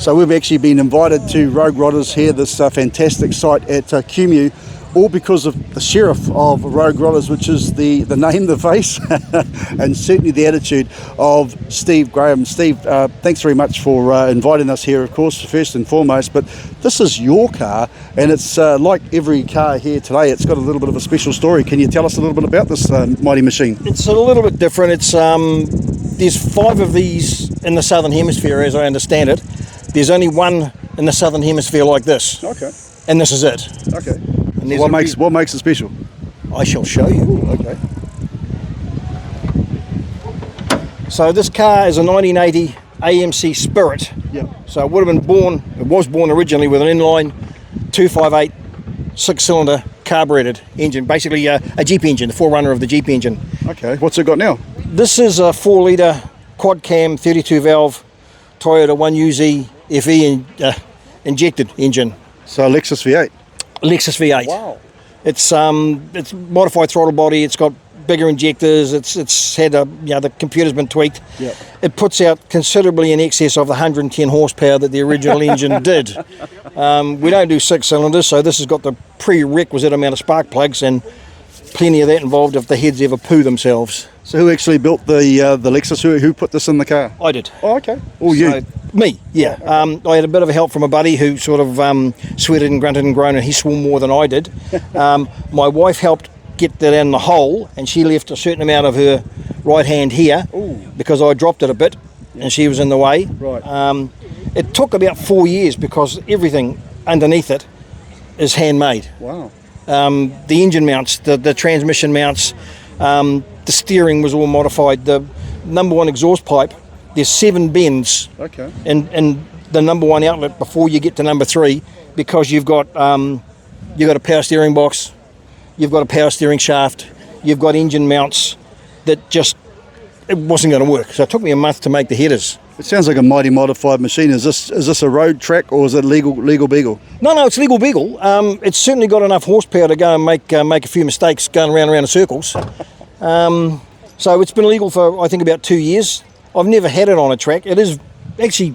So we've actually been invited to Rogue Rodders here, this fantastic site at Cumu, all because of the sheriff of Rogue Rodders, which is the name, the face, and certainly the attitude of Steve Graham. Steve, thanks very much for inviting us here, of course, first and foremost. But this is your car, and it's like every car here today, it's got a little bit of a special story. Can you tell us a little bit about this mighty machine? It's a little bit different. It's there's 5 of these in the Southern Hemisphere, as I understand it. There's only one in the Southern Hemisphere like this. Okay. And this is it. Okay. And what makes it special? I shall show you. Ooh, okay. So this car is a 1980 AMC Spirit. Yep. So it was born originally with an inline 258 6-cylinder carbureted engine, basically a Jeep engine, the forerunner of the Jeep engine. Okay. What's it got now? This is a 4-litre quad cam 32 valve Toyota 1UZ FE injected engine. So Lexus V8. Lexus V8. Wow. It's modified throttle body. It's got bigger injectors. It's had the computer's been tweaked. Yep. It puts out considerably in excess of the 110 horsepower that the original engine did. We don't do 6 cylinders, so this has got the prerequisite amount of spark plugs and plenty of that involved if the heads ever poo themselves. So who actually built the Lexus? Who put this in the car? I did. Oh, okay. Oh, you? Me, yeah. I had a bit of help from a buddy who sort of sweated and grunted and groaned, and he swore more than I did. My wife helped get that in the hole, and she left a certain amount of her right hand here. Ooh. Because I dropped it a bit, and she was in the way. Right. It took about 4 years because everything underneath it is handmade. Wow. The engine mounts, the transmission mounts, the steering was all modified. The number one exhaust pipe, there's 7 bends. Okay. in the number 1 outlet before you get to number 3, because you've got a power steering box, you've got a power steering shaft, you've got engine mounts that it wasn't going to work. So it took me a month to make the headers. It sounds like a mighty modified machine. Is this a road track or is it legal beagle? No, it's legal beagle. It's certainly got enough horsepower to go and make a few mistakes going around in circles. So it's been legal for I think about 2 years. I've never had it on a track. It is actually,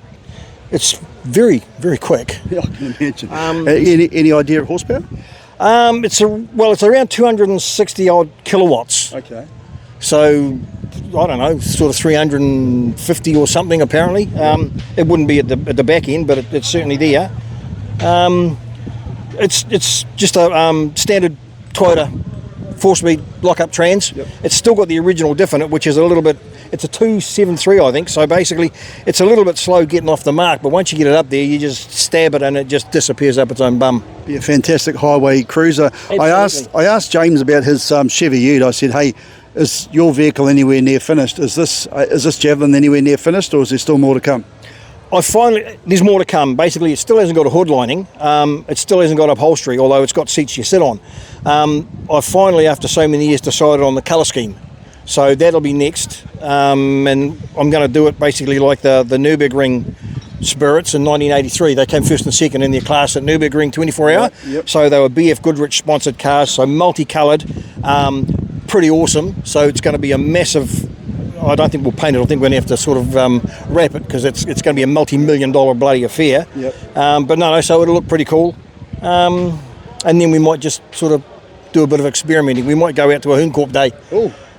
it's very, very quick. Yeah, I can imagine. Any idea of horsepower? It's around 260 odd kilowatts. Okay. So I don't know, sort of 350 or something apparently. It wouldn't be at the back end, but it's certainly there. It's just a standard Toyota 4-speed lock-up trans. Yep. It's still got the original diff in it, which is a little bit. It's a 273, I think. So basically, it's a little bit slow getting off the mark. But once you get it up there, you just stab it and it just disappears up its own bum. Be a fantastic highway cruiser. Absolutely. I asked James about his Chevy Ute. I said, hey, is your vehicle anywhere near finished? Is this Javelin anywhere near finished, or is there still more to come? There's more to come. Basically, it still hasn't got a hood lining. It still hasn't got upholstery, although it's got seats you sit on. I finally, after so many years, decided on the colour scheme. So that'll be next. And I'm going to do it basically like the Nürburgring Spirits in 1983. They came first and second in their class at Nürburgring 24 hour. Yep. So they were BF Goodrich sponsored cars, so multicoloured, pretty awesome. So it's going to be a massive. I don't think we'll paint it. I think we're going to have to sort of wrap it because it's going to be a multi-million-dollar bloody affair. Yep. But no, so it'll look pretty cool. And then we might just sort of do a bit of experimenting. We might go out to a Hooncorp day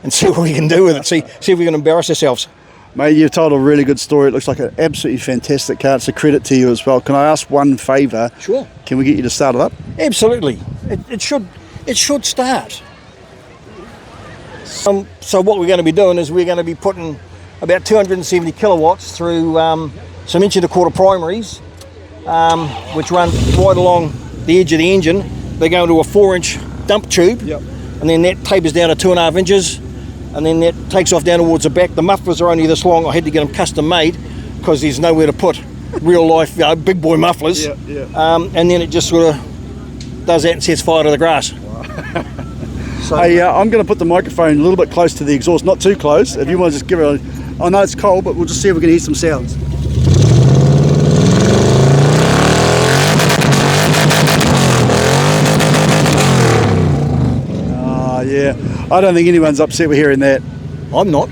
and see what we can do with it. See if we can embarrass ourselves. Mate, you've told a really good story. It looks like an absolutely fantastic car. It's a credit to you as well. Can I ask one favour? Sure. Can we get you to start it up? Absolutely. It should start. So what we're going to be doing is we're going to be putting about 270 kilowatts through some 1.25 primaries, which run right along the edge of the engine. They go into a 4-inch dump tube, Yep. and then that tapers down to 2.5 inches, and then that takes off down towards the back. The mufflers are only this long. I had to get them custom made because there's nowhere to put real life big boy mufflers. And then it just sort of does that and sets fire to the grass. So, hey, I'm going to put the microphone a little bit close to the exhaust, not too close. If you want to just give it I know it's cold, but we'll just see if we can hear some sounds. Yeah, I don't think anyone's upset with hearing that. I'm not.